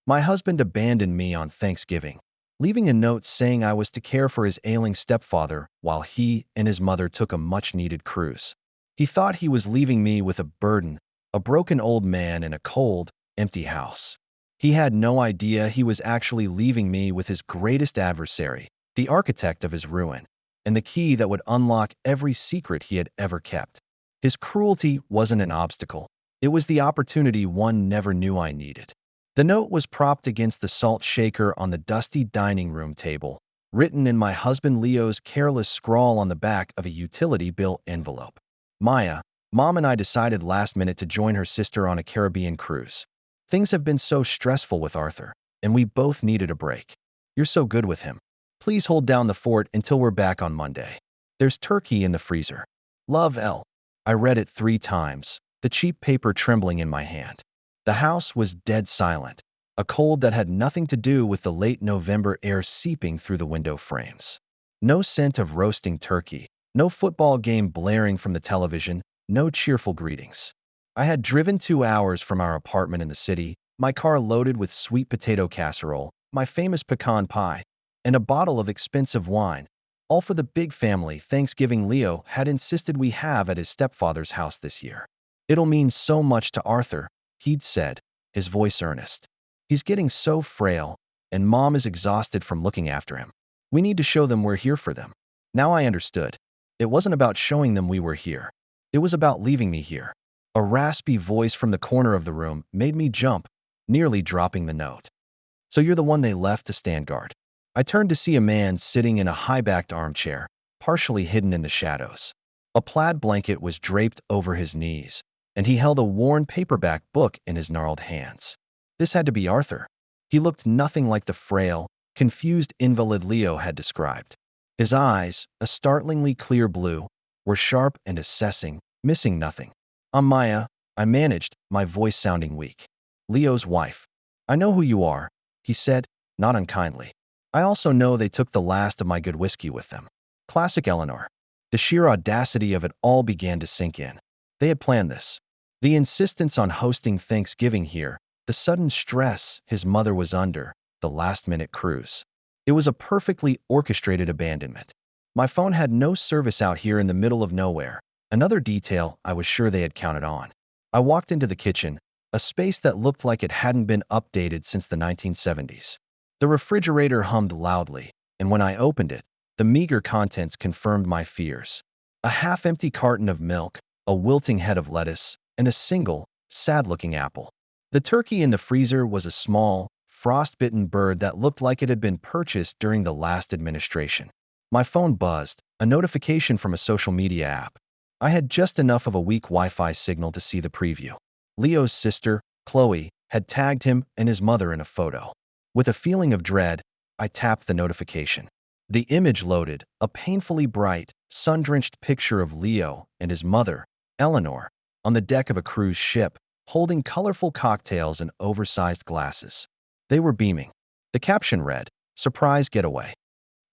My husband abandoned me on Thanksgiving, leaving a note saying I was to care for his ailing stepfather while he and his mother took a much-needed cruise. He thought he was leaving me with a burden, a broken old man in a cold, empty house. He had no idea he was actually leaving me with his greatest adversary, the architect of his ruin, and the key that would unlock every secret he had ever kept. His cruelty wasn't an obstacle. It was the opportunity one never knew I needed. The note was propped against the salt shaker on the dusty dining room table, written in my husband Leo's careless scrawl on the back of a utility bill envelope. Maya, Mom and I decided last minute to join her sister on a Caribbean cruise. Things have been so stressful with Arthur, and we both needed a break. You're so good with him. Please hold down the fort until we're back on Monday. There's turkey in the freezer. Love, L. I read it 3 times, the cheap paper trembling in my hand. The house was dead silent, a cold that had nothing to do with the late November air seeping through the window frames. No scent of roasting turkey, no football game blaring from the television, no cheerful greetings. I had driven 2 hours from our apartment in the city, my car loaded with sweet potato casserole, my famous pecan pie, and a bottle of expensive wine, all for the big family Thanksgiving Leo had insisted we have at his stepfather's house this year. It'll mean so much to Arthur, he'd said, his voice earnest. He's getting so frail, and Mom is exhausted from looking after him. We need to show them we're here for them. Now I understood. It wasn't about showing them we were here. It was about leaving me here. A raspy voice from the corner of the room made me jump, nearly dropping the note. So you're the one they left to stand guard. I turned to see a man sitting in a high-backed armchair, partially hidden in the shadows. A plaid blanket was draped over his knees, and he held a worn paperback book in his gnarled hands. This had to be Arthur. He looked nothing like the frail, confused invalid Leo had described. His eyes, a startlingly clear blue, were sharp and assessing, missing nothing. I'm Maya, I managed, my voice sounding weak. Leo's wife. I know who you are, he said, not unkindly. I also know they took the last of my good whiskey with them. Classic Eleanor. The sheer audacity of it all began to sink in. They had planned this. The insistence on hosting Thanksgiving here, the sudden stress his mother was under, the last-minute cruise. It was a perfectly orchestrated abandonment. My phone had no service out here in the middle of nowhere, another detail I was sure they had counted on. I walked into the kitchen, a space that looked like it hadn't been updated since the 1970s. The refrigerator hummed loudly, and when I opened it, the meager contents confirmed my fears. A half-empty carton of milk, a wilting head of lettuce, and a single, sad-looking apple. The turkey in the freezer was a small, frost-bitten bird that looked like it had been purchased during the last administration. My phone buzzed, a notification from a social media app. I had just enough of a weak Wi-Fi signal to see the preview. Leo's sister, Chloe, had tagged him and his mother in a photo. With a feeling of dread, I tapped the notification. The image loaded, a painfully bright, sun-drenched picture of Leo and his mother, Eleanor, on the deck of a cruise ship, holding colorful cocktails and oversized glasses. They were beaming. The caption read, "Surprise getaway.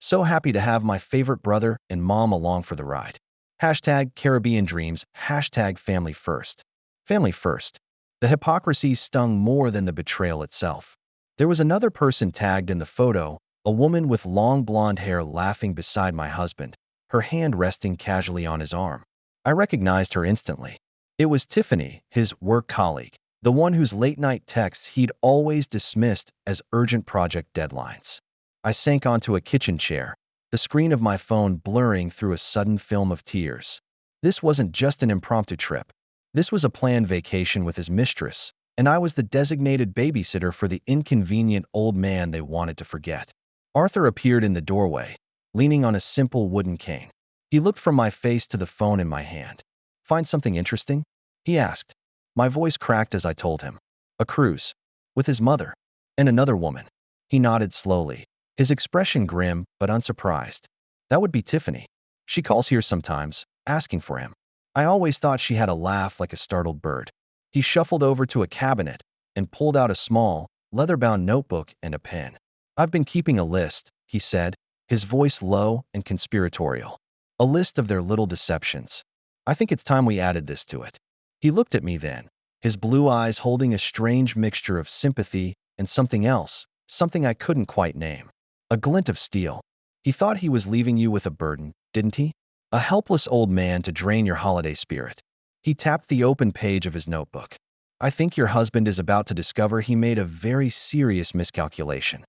So happy to have my favorite brother and mom along for the ride. Hashtag Caribbean Dreams, hashtag Family First." Family first. The hypocrisy stung more than the betrayal itself. There was another person tagged in the photo, a woman with long blonde hair laughing beside my husband, her hand resting casually on his arm. I recognized her instantly. It was Tiffany, his work colleague, the one whose late-night texts he'd always dismissed as urgent project deadlines. I sank onto a kitchen chair, the screen of my phone blurring through a sudden film of tears. This wasn't just an impromptu trip. This was a planned vacation with his mistress, and I was the designated babysitter for the inconvenient old man they wanted to forget. Arthur appeared in the doorway, leaning on a simple wooden cane. He looked from my face to the phone in my hand. "Find something interesting?" he asked. My voice cracked as I told him. "A cruise. With his mother. And another woman." He nodded slowly, his expression grim but unsurprised. "That would be Tiffany. She calls here sometimes, asking for him." I always thought she had a laugh like a startled bird. He shuffled over to a cabinet and pulled out a small, leather-bound notebook and a pen. "I've been keeping a list," he said, his voice low and conspiratorial. "A list of their little deceptions. I think it's time we added this to it." He looked at me then, his blue eyes holding a strange mixture of sympathy and something else, something I couldn't quite name. A glint of steel. He thought he was leaving you with a burden, didn't he? A helpless old man to drain your holiday spirit. He tapped the open page of his notebook. I think your husband is about to discover he made a very serious miscalculation.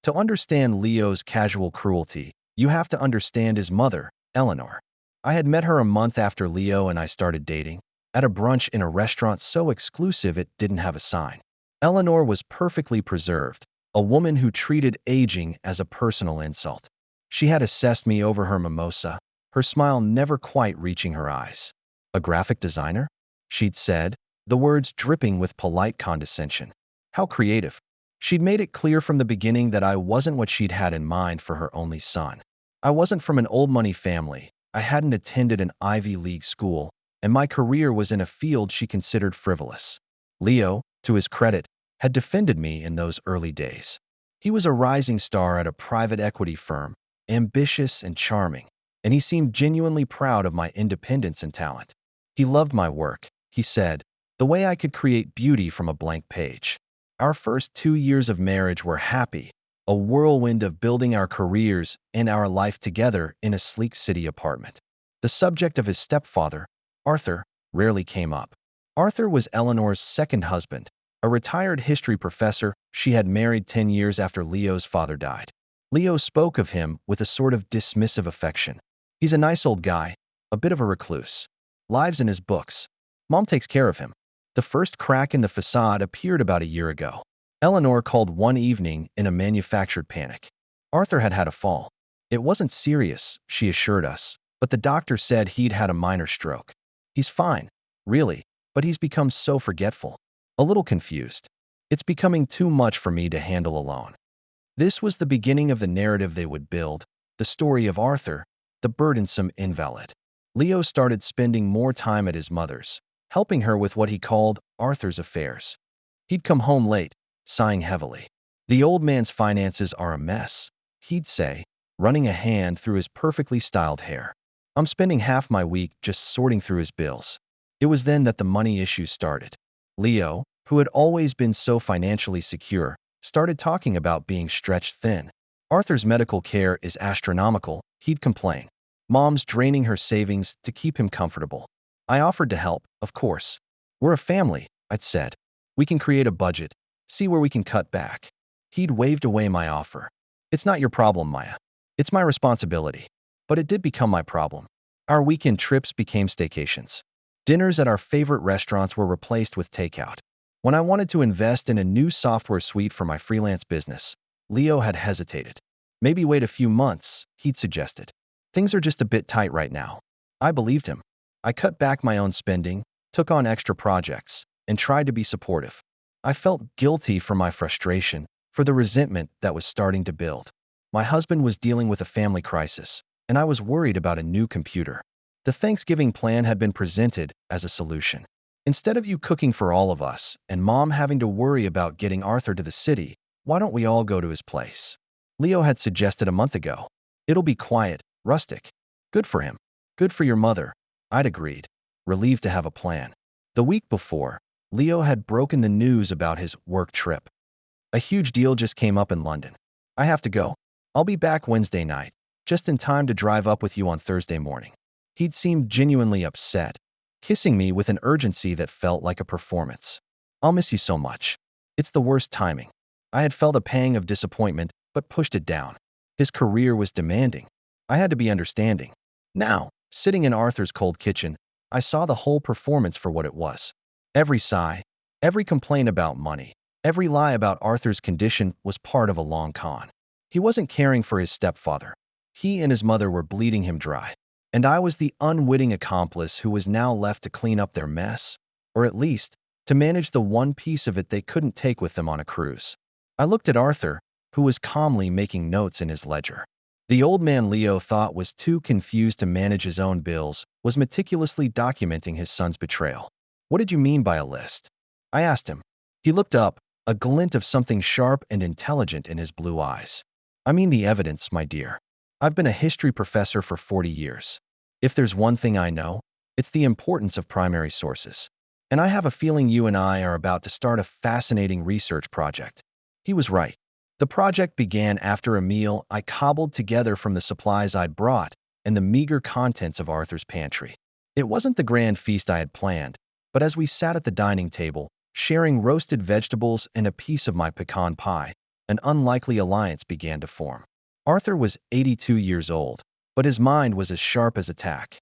To understand Leo's casual cruelty, you have to understand his mother, Eleanor. I had met her a month after Leo and I started dating, at a brunch in a restaurant so exclusive it didn't have a sign. Eleanor was perfectly preserved, a woman who treated aging as a personal insult. She had assessed me over her mimosa, her smile never quite reaching her eyes. A graphic designer? She'd said, the words dripping with polite condescension. How creative. She'd made it clear from the beginning that I wasn't what she'd had in mind for her only son. I wasn't from an old money family, I hadn't attended an Ivy League school, and my career was in a field she considered frivolous. Leo, to his credit, had defended me in those early days. He was a rising star at a private equity firm, ambitious and charming, and he seemed genuinely proud of my independence and talent. He loved my work, he said, the way I could create beauty from a blank page. Our first 2 years of marriage were happy, a whirlwind of building our careers and our life together in a sleek city apartment. The subject of his stepfather, Arthur, rarely came up. Arthur was Eleanor's second husband, a retired history professor she had married 10 years after Leo's father died. Leo spoke of him with a sort of dismissive affection. He's a nice old guy, a bit of a recluse. Lives in his books. Mom takes care of him. The first crack in the facade appeared about a year ago. Eleanor called one evening in a manufactured panic. Arthur had had a fall. It wasn't serious, she assured us, but the doctor said he'd had a minor stroke. He's fine, really, but he's become so forgetful. A little confused. It's becoming too much for me to handle alone. This was the beginning of the narrative they would build, the story of Arthur, the burdensome invalid. Leo started spending more time at his mother's, helping her with what he called Arthur's affairs. He'd come home late, sighing heavily. The old man's finances are a mess, he'd say, running a hand through his perfectly styled hair. I'm spending half my week just sorting through his bills. It was then that the money issues started. Leo, who had always been so financially secure, started talking about being stretched thin. Arthur's medical care is astronomical, he'd complain. Mom's draining her savings to keep him comfortable. I offered to help, of course. We're a family, I'd said. We can create a budget, see where we can cut back. He'd waved away my offer. It's not your problem, Maya. It's my responsibility. But it did become my problem. Our weekend trips became staycations. Dinners at our favorite restaurants were replaced with takeout. When I wanted to invest in a new software suite for my freelance business, Leo had hesitated. Maybe wait a few months, he'd suggested. Things are just a bit tight right now. I believed him. I cut back my own spending, took on extra projects, and tried to be supportive. I felt guilty for my frustration, for the resentment that was starting to build. My husband was dealing with a family crisis, and I was worried about a new computer. The Thanksgiving plan had been presented as a solution. Instead of you cooking for all of us and Mom having to worry about getting Arthur to the city, why don't we all go to his place? Leo had suggested a month ago. It'll be quiet, rustic. Good for him. Good for your mother. I'd agreed, relieved to have a plan. The week before, Leo had broken the news about his work trip. A huge deal just came up in London. I have to go. I'll be back Wednesday night, just in time to drive up with you on Thursday morning. He'd seemed genuinely upset, kissing me with an urgency that felt like a performance. I'll miss you so much. It's the worst timing. I had felt a pang of disappointment, but pushed it down. His career was demanding. I had to be understanding. Now, sitting in Arthur's cold kitchen, I saw the whole performance for what it was. Every sigh, every complaint about money, every lie about Arthur's condition was part of a long con. He wasn't caring for his stepfather. He and his mother were bleeding him dry. And I was the unwitting accomplice who was now left to clean up their mess, or at least, to manage the one piece of it they couldn't take with them on a cruise. I looked at Arthur, who was calmly making notes in his ledger. The old man Leo thought was too confused to manage his own bills, was meticulously documenting his son's betrayal. What did you mean by a list? I asked him. He looked up, a glint of something sharp and intelligent in his blue eyes. I mean the evidence, my dear. I've been a history professor for 40 years. If there's one thing I know, it's the importance of primary sources. And I have a feeling you and I are about to start a fascinating research project. He was right. The project began after a meal I cobbled together from the supplies I'd brought and the meager contents of Arthur's pantry. It wasn't the grand feast I had planned, but as we sat at the dining table, sharing roasted vegetables and a piece of my pecan pie, an unlikely alliance began to form. Arthur was 82 years old, but his mind was as sharp as a tack.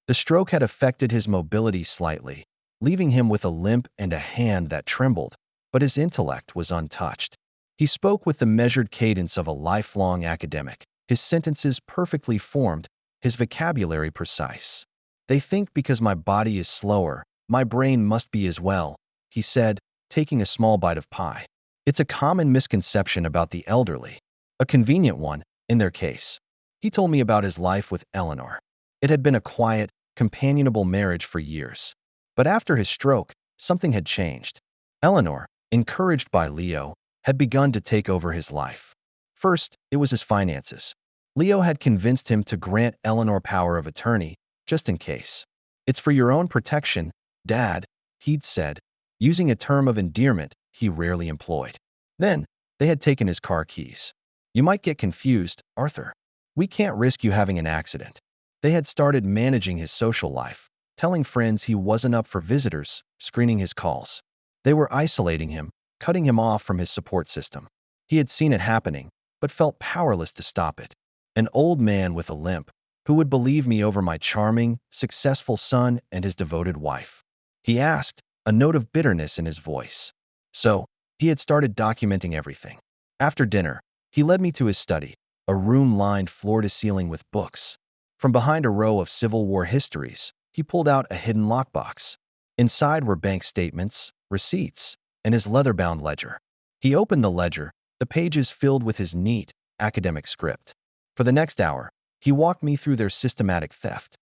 The stroke had affected his mobility slightly, leaving him with a limp and a hand that trembled, but his intellect was untouched. He spoke with the measured cadence of a lifelong academic, his sentences perfectly formed, his vocabulary precise. "They think because my body is slower, my brain must be as well," he said, taking a small bite of pie. "It's a common misconception about the elderly, a convenient one, in their case." He told me about his life with Eleanor. It had been a quiet, companionable marriage for years. But after his stroke, something had changed. Eleanor, encouraged by Leo, had begun to take over his life. First, it was his finances. Leo had convinced him to grant Eleanor power of attorney, just in case. "It's for your own protection, Dad," he'd said, using a term of endearment he rarely employed. Then, they had taken his car keys. "You might get confused, Arthur. We can't risk you having an accident." They had started managing his social life, telling friends he wasn't up for visitors, screening his calls. They were isolating him, cutting him off from his support system. He had seen it happening, but felt powerless to stop it. An old man with a limp, who would believe me over my charming, successful son and his devoted wife? He asked, a note of bitterness in his voice. So, he had started documenting everything. After dinner, he led me to his study, a room lined floor to ceiling with books. From behind a row of Civil War histories, he pulled out a hidden lockbox. Inside were bank statements, receipts, and his leather-bound ledger. He opened the ledger, the pages filled with his neat, academic script. For the next hour, he walked me through their systematic theft.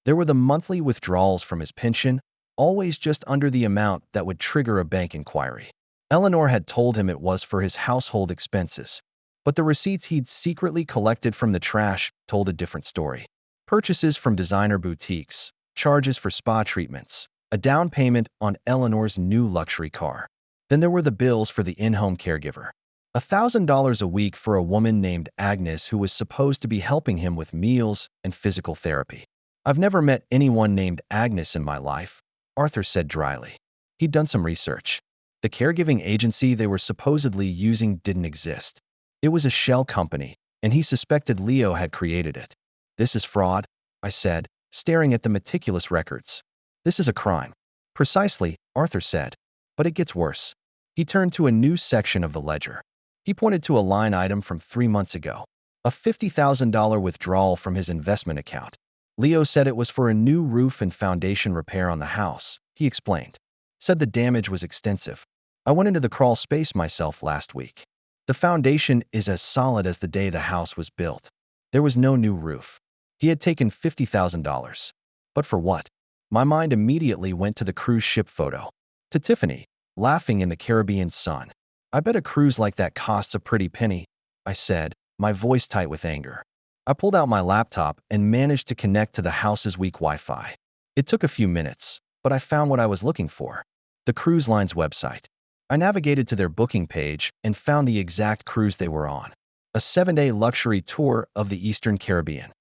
There were the monthly withdrawals from his pension, always just under the amount that would trigger a bank inquiry. Eleanor had told him it was for his household expenses, but the receipts he'd secretly collected from the trash told a different story. Purchases from designer boutiques, charges for spa treatments, a down payment on Eleanor's new luxury car. Then there were the bills for the in-home caregiver. $1,000 a week for a woman named Agnes who was supposed to be helping him with meals and physical therapy. "I've never met anyone named Agnes in my life," Arthur said dryly. He'd done some research. The caregiving agency they were supposedly using didn't exist. It was a shell company, and he suspected Leo had created it. "This is fraud," I said, staring at the meticulous records. "This is a crime." "Precisely," Arthur said. "But it gets worse." He turned to a new section of the ledger. He pointed to a line item from 3 months ago, a $50,000 withdrawal from his investment account. "Leo said it was for a new roof and foundation repair on the house," he explained. "Said the damage was extensive. I went into the crawl space myself last week. The foundation is as solid as the day the house was built. There was no new roof. He had taken $50,000. But for what?" My mind immediately went to the cruise ship photo. To Tiffany, laughing in the Caribbean sun. "I bet a cruise like that costs a pretty penny," I said, my voice tight with anger. I pulled out my laptop and managed to connect to the house's weak Wi-Fi. It took a few minutes, but I found what I was looking for: the cruise line's website. I navigated to their booking page and found the exact cruise they were on: a 7-day luxury tour of the Eastern Caribbean.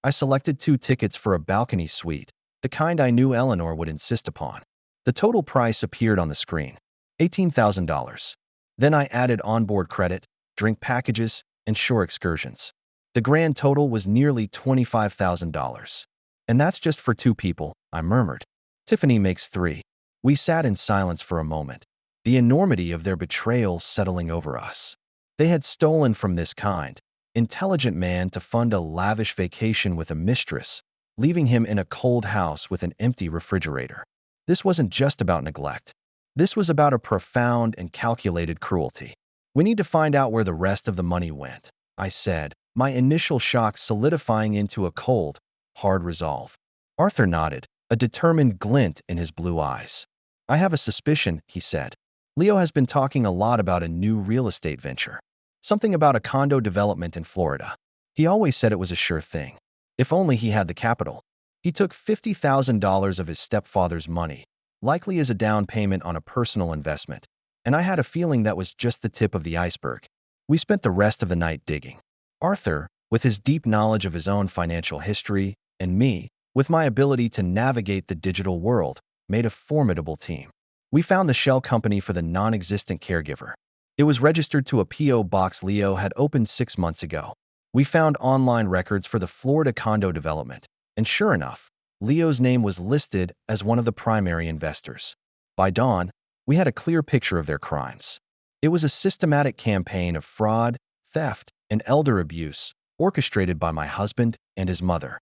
I selected 2 tickets for a balcony suite, the kind I knew Eleanor would insist upon. The total price appeared on the screen: $18,000. Then I added onboard credit, drink packages, and shore excursions. The grand total was nearly $25,000. "And that's just for 2 people," I murmured. "Tiffany makes 3. We sat in silence for a moment, the enormity of their betrayal settling over us. They had stolen from this kind, intelligent man to fund a lavish vacation with a mistress, leaving him in a cold house with an empty refrigerator. This wasn't just about neglect. This was about a profound and calculated cruelty. "We need to find out where the rest of the money went," I said, my initial shock solidifying into a cold, hard resolve. Arthur nodded, a determined glint in his blue eyes. "I have a suspicion," he said. "Leo has been talking a lot about a new real estate venture. Something about a condo development in Florida. He always said it was a sure thing. If only he had the capital. He took $50,000 of his stepfather's money, likely as a down payment on a personal investment. and I had a feeling that was just the tip of the iceberg. We spent the rest of the night digging. Arthur, with his deep knowledge of his own financial history, and me, with my ability to navigate the digital world, made a formidable team. We found the shell company for the non-existent caregiver. It was registered to a P.O. box Leo had opened 6 months ago. We found online records for the Florida condo development, and sure enough, Leo's name was listed as one of the primary investors. By dawn, we had a clear picture of their crimes. It was a systematic campaign of fraud, theft, and elder abuse, orchestrated by my husband and his mother.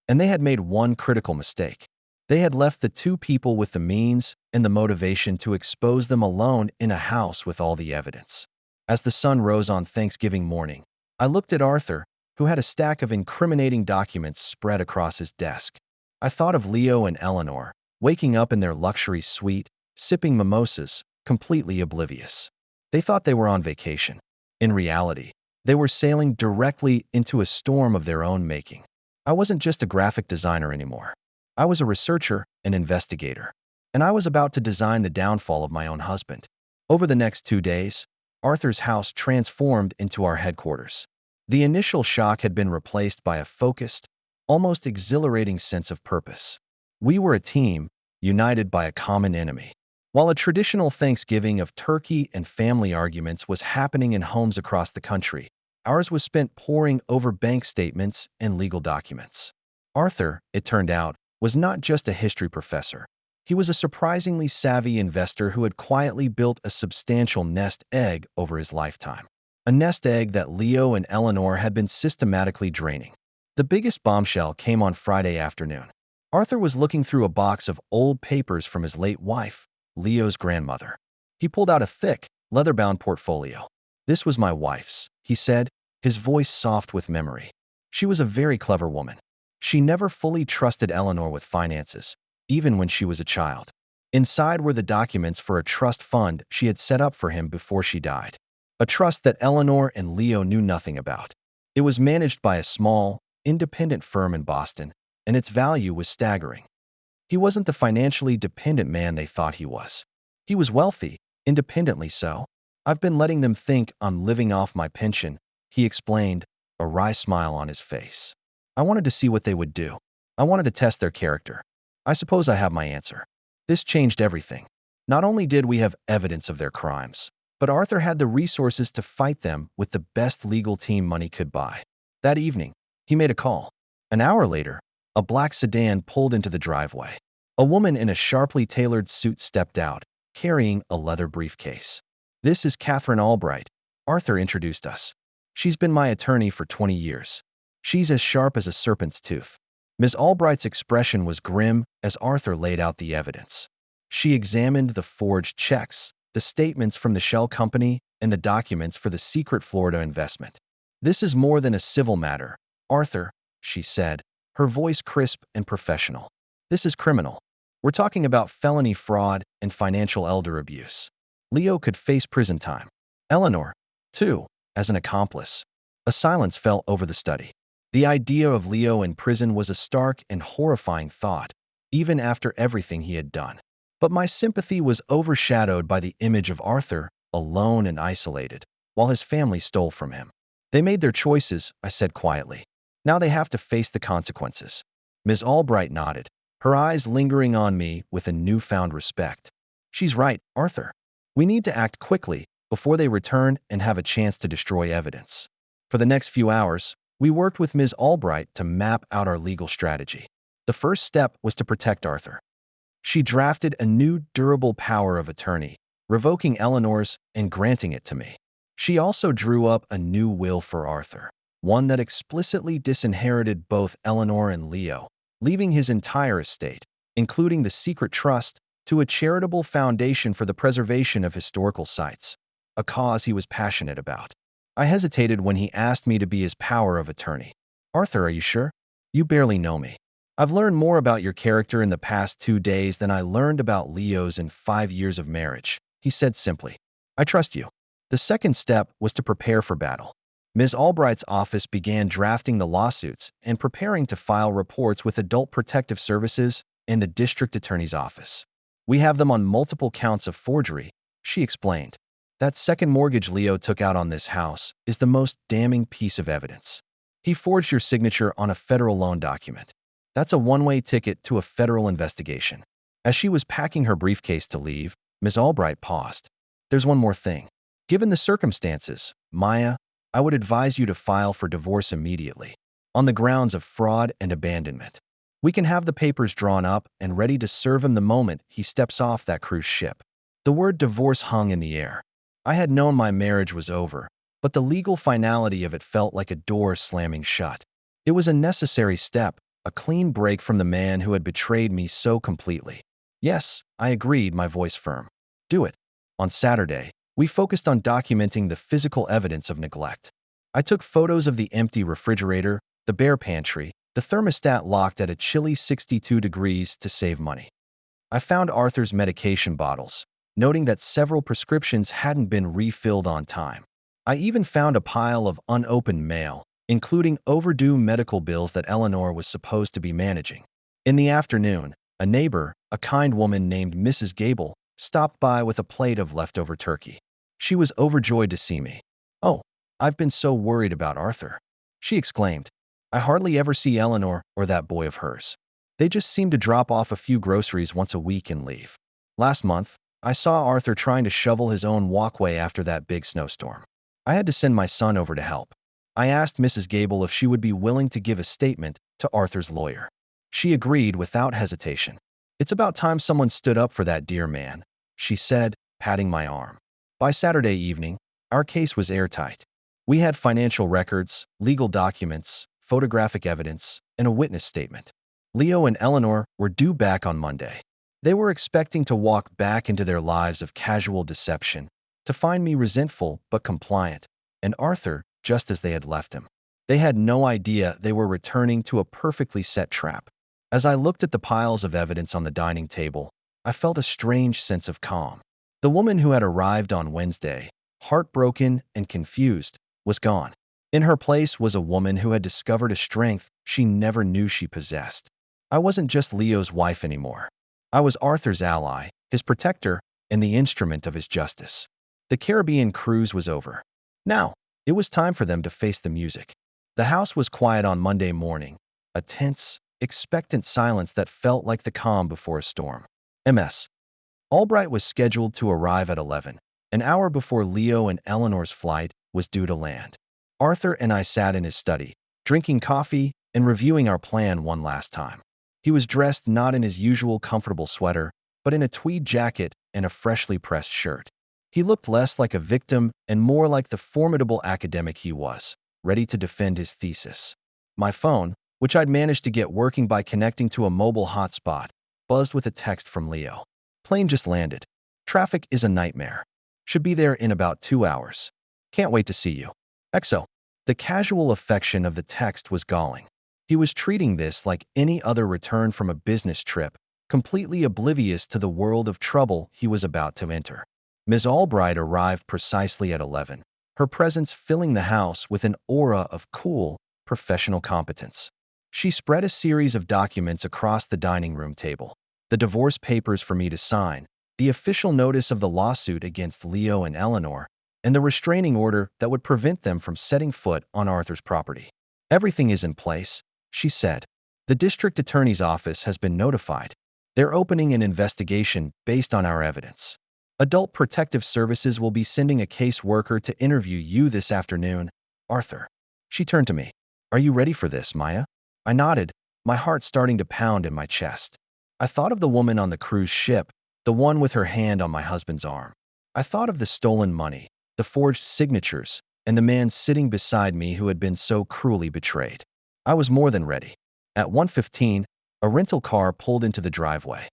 And they had made one critical mistake. They had left the two people with the means and the motivation to expose them alone in a house with all the evidence. As the sun rose on Thanksgiving morning, I looked at Arthur, who had a stack of incriminating documents spread across his desk. I thought of Leo and Eleanor, waking up in their luxury suite, sipping mimosas, completely oblivious. They thought they were on vacation. In reality, they were sailing directly into a storm of their own making. I wasn't just a graphic designer anymore. I was a researcher and investigator, and I was about to design the downfall of my own husband. Over the next 2 days, Arthur's house transformed into our headquarters. The initial shock had been replaced by a focused, almost exhilarating sense of purpose. We were a team, united by a common enemy. While a traditional Thanksgiving of turkey and family arguments was happening in homes across the country, ours was spent poring over bank statements and legal documents. Arthur, it turned out, was not just a history professor. He was a surprisingly savvy investor who had quietly built a substantial nest egg over his lifetime. A nest egg that Leo and Eleanor had been systematically draining. The biggest bombshell came on Friday afternoon. Arthur was looking through a box of old papers from his late wife, Leo's grandmother. He pulled out a thick, leather-bound portfolio. "This was my wife's," he said, his voice soft with memory. "She was a very clever woman. She never fully trusted Eleanor with finances, even when she was a child. Inside were the documents for a trust fund she had set up for him before she died. A trust that Eleanor and Leo knew nothing about. It was managed by a small, independent firm in Boston, and its value was staggering. He wasn't the financially dependent man they thought he was. He was wealthy, independently so. I've been letting them think I'm living off my pension," he explained, a wry smile on his face. "I wanted to see what they would do. I wanted to test their character. I suppose I have my answer." This changed everything. Not only did we have evidence of their crimes, but Arthur had the resources to fight them with the best legal team money could buy. That evening, he made a call. An hour later, a black sedan pulled into the driveway. A woman in a sharply tailored suit stepped out, carrying a leather briefcase. "This is Catherine Albright," Arthur introduced us. "She's been my attorney for 20 years. She's as sharp as a serpent's tooth." Ms. Albright's expression was grim as Arthur laid out the evidence. She examined the forged checks, the statements from the shell company, and the documents for the secret Florida investment. "This is more than a civil matter, Arthur," she said, her voice crisp and professional. "This is criminal. We're talking about felony fraud and financial elder abuse. Leo could face prison time. Eleanor, too, as an accomplice." A silence fell over the study. The idea of Leo in prison was a stark and horrifying thought, even after everything he had done. But my sympathy was overshadowed by the image of Arthur, alone and isolated, while his family stole from him. "They made their choices," I said quietly. "Now they have to face the consequences." Ms. Albright nodded, her eyes lingering on me with a newfound respect. "She's right, Arthur. We need to act quickly before they return and have a chance to destroy evidence." For the next few hours, we worked with Ms. Albright to map out our legal strategy. The first step was to protect Arthur. She drafted a new durable power of attorney, revoking Eleanor's and granting it to me. She also drew up a new will for Arthur, one that explicitly disinherited both Eleanor and Leo, leaving his entire estate, including the secret trust, to a charitable foundation for the preservation of historical sites, a cause he was passionate about. I hesitated when he asked me to be his power of attorney. "Arthur, are you sure? You barely know me. I've learned more about your character in the past 2 days than I learned about Leo's in 5 years of marriage," he said simply. "I trust you." The second step was to prepare for battle. Ms. Albright's office began drafting the lawsuits and preparing to file reports with Adult Protective Services and the District Attorney's Office. "We have them on multiple counts of forgery," She explained. That second mortgage Leo took out on this house is the most damning piece of evidence. He forged your signature on a federal loan document. That's a one-way ticket to a federal investigation. As she was packing her briefcase to leave, Ms. Albright paused. There's one more thing. Given the circumstances, Maya, I would advise you to file for divorce immediately, on the grounds of fraud and abandonment. We can have the papers drawn up and ready to serve him the moment he steps off that cruise ship. The word divorce hung in the air. I had known my marriage was over, but the legal finality of it felt like a door slamming shut. It was a necessary step, a clean break from the man who had betrayed me so completely. Yes, I agreed, my voice firm. Do it. On Saturday, we focused on documenting the physical evidence of neglect. I took photos of the empty refrigerator, the bare pantry, the thermostat locked at a chilly 62 degrees to save money. I found Arthur's medication bottles, noting that several prescriptions hadn't been refilled on time. I even found a pile of unopened mail, including overdue medical bills that Eleanor was supposed to be managing. In the afternoon, a neighbor, a kind woman named Mrs. Gable, stopped by with a plate of leftover turkey. She was overjoyed to see me. "Oh, I've been so worried about Arthur," she exclaimed. "I hardly ever see Eleanor or that boy of hers. They just seem to drop off a few groceries once a week and leave. Last month, I saw Arthur trying to shovel his own walkway after that big snowstorm. I had to send my son over to help." I asked Mrs. Gable if she would be willing to give a statement to Arthur's lawyer. She agreed without hesitation. "It's about time someone stood up for that dear man," she said, patting my arm. By Saturday evening, our case was airtight. We had financial records, legal documents, photographic evidence, and a witness statement. Leo and Eleanor were due back on Monday. They were expecting to walk back into their lives of casual deception, to find me resentful but compliant, and Arthur just as they had left him. They had no idea they were returning to a perfectly set trap. As I looked at the piles of evidence on the dining table, I felt a strange sense of calm. The woman who had arrived on Wednesday, heartbroken and confused, was gone. In her place was a woman who had discovered a strength she never knew she possessed. I wasn't just Leo's wife anymore. I was Arthur's ally, his protector, and the instrument of his justice. The Caribbean cruise was over. Now, it was time for them to face the music. The house was quiet on Monday morning, a tense, expectant silence that felt like the calm before a storm. Ms. Albright was scheduled to arrive at 11, an hour before Leo and Eleanor's flight was due to land. Arthur and I sat in his study, drinking coffee and reviewing our plan one last time. He was dressed not in his usual comfortable sweater, but in a tweed jacket and a freshly pressed shirt. He looked less like a victim and more like the formidable academic he was, ready to defend his thesis. My phone, which I'd managed to get working by connecting to a mobile hotspot, buzzed with a text from Leo. "Plane just landed. Traffic is a nightmare. Should be there in about 2 hours. Can't wait to see you. XO." The casual affection of the text was galling. He was treating this like any other return from a business trip, completely oblivious to the world of trouble he was about to enter. Ms. Albright arrived precisely at 11, her presence filling the house with an aura of cool, professional competence. She spread a series of documents across the dining room table. The divorce papers for me to sign, the official notice of the lawsuit against Leo and Eleanor, and the restraining order that would prevent them from setting foot on Arthur's property. "Everything is in place," she said. "The district attorney's office has been notified. They're opening an investigation based on our evidence. Adult Protective Services will be sending a caseworker to interview you this afternoon, Arthur." She turned to me. "Are you ready for this, Maya?" I nodded, my heart starting to pound in my chest. I thought of the woman on the cruise ship, the one with her hand on my husband's arm. I thought of the stolen money, the forged signatures, and the man sitting beside me who had been so cruelly betrayed. I was more than ready. At 1:15, a rental car pulled into the driveway.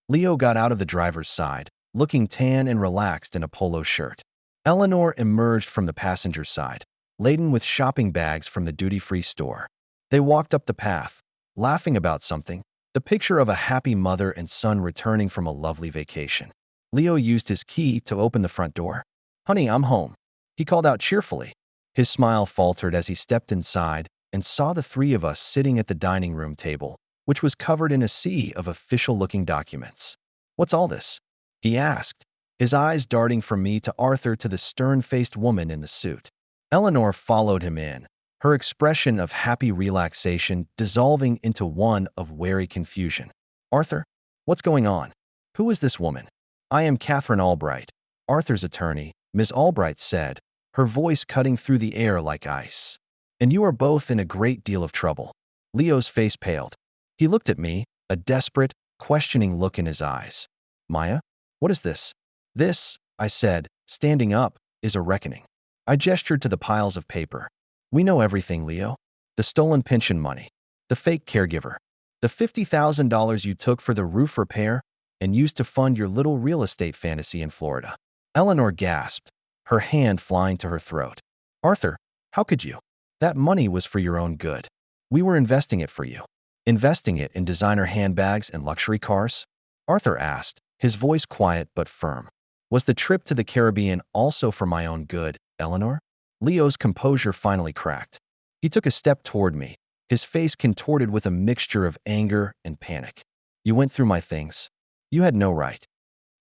Leo got out of the driver's side, looking tan and relaxed in a polo shirt. Eleanor emerged from the passenger side, laden with shopping bags from the duty-free store. They walked up the path, laughing about something, the picture of a happy mother and son returning from a lovely vacation. Leo used his key to open the front door. "Honey, I'm home," he called out cheerfully. His smile faltered as he stepped inside and saw the three of us sitting at the dining room table, which was covered in a sea of official-looking documents. "What's all this?" he asked, his eyes darting from me to Arthur to the stern-faced woman in the suit. Eleanor followed him in, her expression of happy relaxation dissolving into one of wary confusion. Arthur, what's going on? Who is this woman? I am Catherine Albright, Arthur's attorney, Miss Albright said, her voice cutting through the air like ice. And you are both in a great deal of trouble. Leo's face paled. He looked at me, a desperate, questioning look in his eyes. Maya, what is this? This, I said, standing up, is a reckoning. I gestured to the piles of paper. We know everything, Leo. The stolen pension money, the fake caregiver, the $50,000 you took for the roof repair and used to fund your little real estate fantasy in Florida. Eleanor gasped, her hand flying to her throat. Arthur, how could you? That money was for your own good. We were investing it for you. Investing it in designer handbags and luxury cars? Arthur asked, his voice quiet but firm. Was the trip to the Caribbean also for my own good, Eleanor? Leo's composure finally cracked. He took a step toward me, his face contorted with a mixture of anger and panic. You went through my things. You had no right.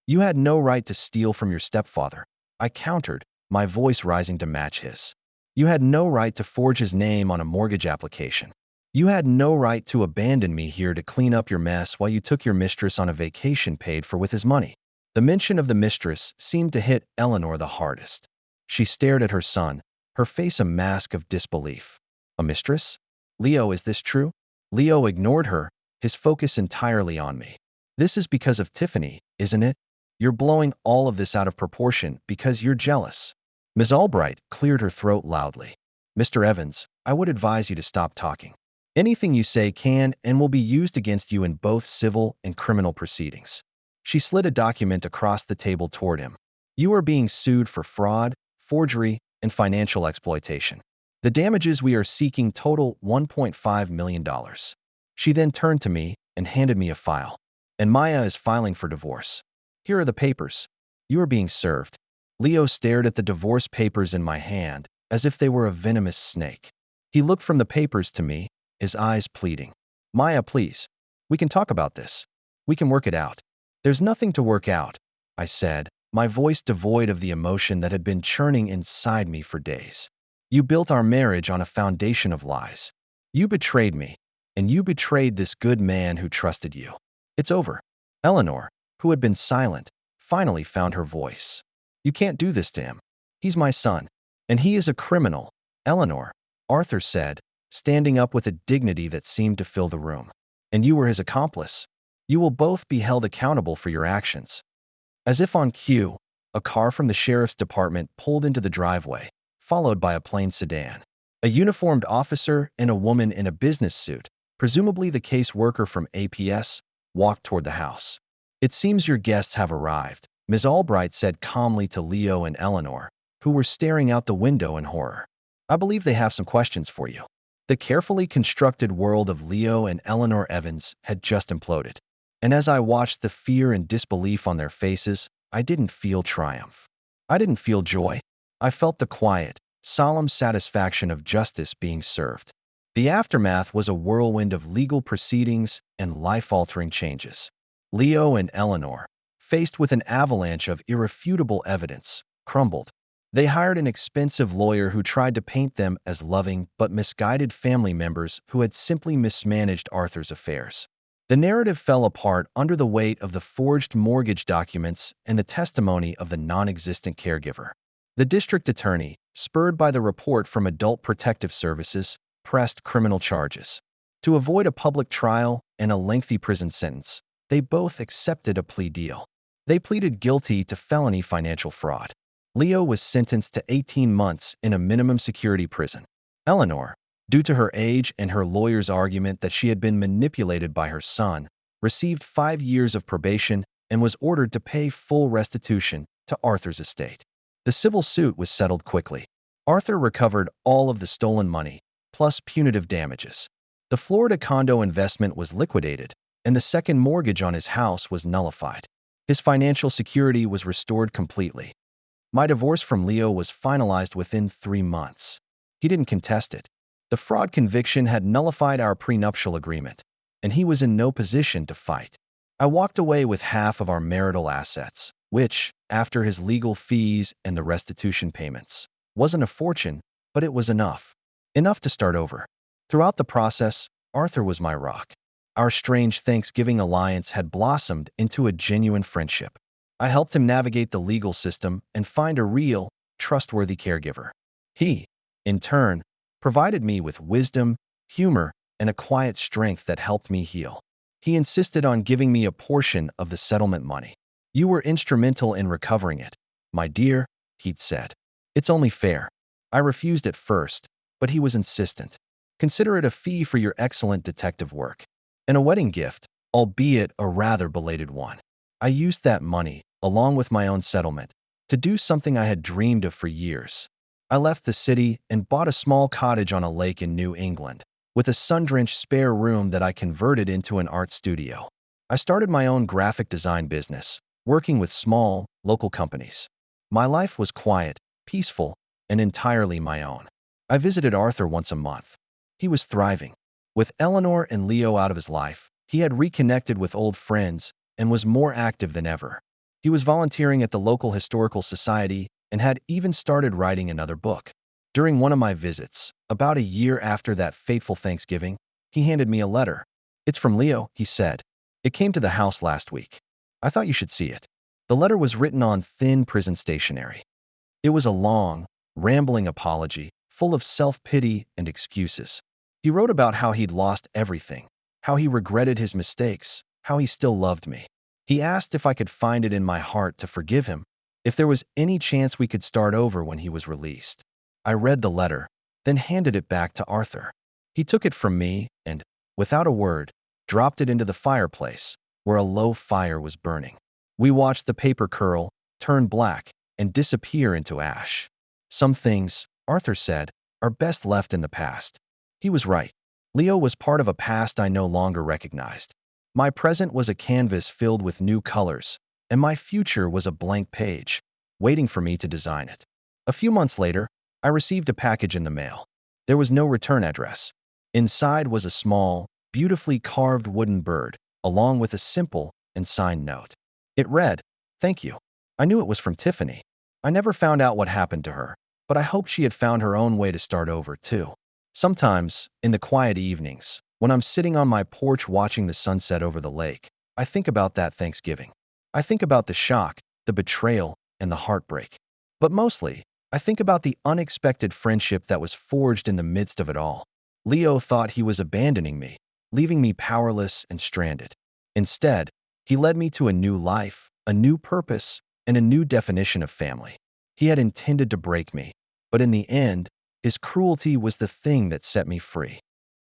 You had no right to steal from your stepfather. I countered, my voice rising to match his. You had no right to forge his name on a mortgage application. You had no right to abandon me here to clean up your mess while you took your mistress on a vacation paid for with his money. The mention of the mistress seemed to hit Eleanor the hardest. She stared at her son, her face a mask of disbelief. A mistress? Leo, is this true? Leo ignored her, his focus entirely on me. This is because of Tiffany, isn't it? You're blowing all of this out of proportion because you're jealous. Ms. Albright cleared her throat loudly. Mr. Evans, I would advise you to stop talking. Anything you say can and will be used against you in both civil and criminal proceedings. She slid a document across the table toward him. You are being sued for fraud, forgery, and financial exploitation. The damages we are seeking total $1.5 million. She then turned to me and handed me a file. And Maya is filing for divorce. Here are the papers. You are being served. Leo stared at the divorce papers in my hand as if they were a venomous snake. He looked from the papers to me, his eyes pleading. Maya, please. We can talk about this. We can work it out. There's nothing to work out, I said, my voice devoid of the emotion that had been churning inside me for days. You built our marriage on a foundation of lies. You betrayed me, and you betrayed this good man who trusted you. It's over. Eleanor, who had been silent, finally found her voice. You can't do this to him. He's my son, and he is a criminal. Eleanor, Arthur said, standing up with a dignity that seemed to fill the room. And you were his accomplice. You will both be held accountable for your actions. As if on cue, a car from the sheriff's department pulled into the driveway, followed by a plain sedan. A uniformed officer and a woman in a business suit, presumably the case worker from APS, walked toward the house. It seems your guests have arrived, Ms. Albright said calmly to Leo and Eleanor, who were staring out the window in horror. I believe they have some questions for you. The carefully constructed world of Leo and Eleanor Evans had just imploded. And as I watched the fear and disbelief on their faces, I didn't feel triumph. I didn't feel joy. I felt the quiet, solemn satisfaction of justice being served. The aftermath was a whirlwind of legal proceedings and life-altering changes. Leo and Eleanor, faced with an avalanche of irrefutable evidence, crumbled. They hired an expensive lawyer who tried to paint them as loving but misguided family members who had simply mismanaged Arthur's affairs. The narrative fell apart under the weight of the forged mortgage documents and the testimony of the non-existent caregiver. The district attorney, spurred by the report from Adult Protective Services, pressed criminal charges. To avoid a public trial and a lengthy prison sentence, they both accepted a plea deal. They pleaded guilty to felony financial fraud. Leo was sentenced to 18 months in a minimum security prison. Eleanor, due to her age and her lawyer's argument that she had been manipulated by her son, received 5 years of probation and was ordered to pay full restitution to Arthur's estate. The civil suit was settled quickly. Arthur recovered all of the stolen money, plus punitive damages. The Florida condo investment was liquidated, and the second mortgage on his house was nullified. His financial security was restored completely. My divorce from Leo was finalized within 3 months. He didn't contest it. The fraud conviction had nullified our prenuptial agreement, and he was in no position to fight. I walked away with half of our marital assets, which, after his legal fees and the restitution payments, wasn't a fortune, but it was enough. Enough to start over. Throughout the process, Arthur was my rock. Our strange Thanksgiving alliance had blossomed into a genuine friendship. I helped him navigate the legal system and find a real, trustworthy caregiver. He, in turn, provided me with wisdom, humor, and a quiet strength that helped me heal. He insisted on giving me a portion of the settlement money. "You were instrumental in recovering it, my dear," he'd said. "It's only fair." I refused at first, but he was insistent. "Consider it a fee for your excellent detective work, and a wedding gift, albeit a rather belated one." I used that money, along with my own settlement, to do something I had dreamed of for years. I left the city and bought a small cottage on a lake in New England, with a sun-drenched spare room that I converted into an art studio. I started my own graphic design business, working with small, local companies. My life was quiet, peaceful, and entirely my own. I visited Arthur once a month. He was thriving. With Eleanor and Leo out of his life, he had reconnected with old friends and was more active than ever. He was volunteering at the local historical society and had even started writing another book. During one of my visits, about a year after that fateful Thanksgiving, he handed me a letter. "It's from Leo," he said. "It came to the house last week. I thought you should see it." The letter was written on thin prison stationery. It was a long, rambling apology, full of self-pity and excuses. He wrote about how he'd lost everything, how he regretted his mistakes, how he still loved me. He asked if I could find it in my heart to forgive him, if there was any chance we could start over when he was released. I read the letter, then handed it back to Arthur. He took it from me and, without a word, dropped it into the fireplace, where a low fire was burning. We watched the paper curl, turn black, and disappear into ash. "Some things," Arthur said, "are best left in the past." He was right. Leo was part of a past I no longer recognized. My present was a canvas filled with new colors, and my future was a blank page, waiting for me to design it. A few months later, I received a package in the mail. There was no return address. Inside was a small, beautifully carved wooden bird, along with a simple and signed note. It read, "Thank you." I knew it was from Tiffany. I never found out what happened to her, but I hoped she had found her own way to start over, too. Sometimes, in the quiet evenings, when I'm sitting on my porch watching the sunset over the lake, I think about that Thanksgiving. I think about the shock, the betrayal, and the heartbreak. But mostly, I think about the unexpected friendship that was forged in the midst of it all. Leo thought he was abandoning me, leaving me powerless and stranded. Instead, he led me to a new life, a new purpose, and a new definition of family. He had intended to break me, but in the end, his cruelty was the thing that set me free.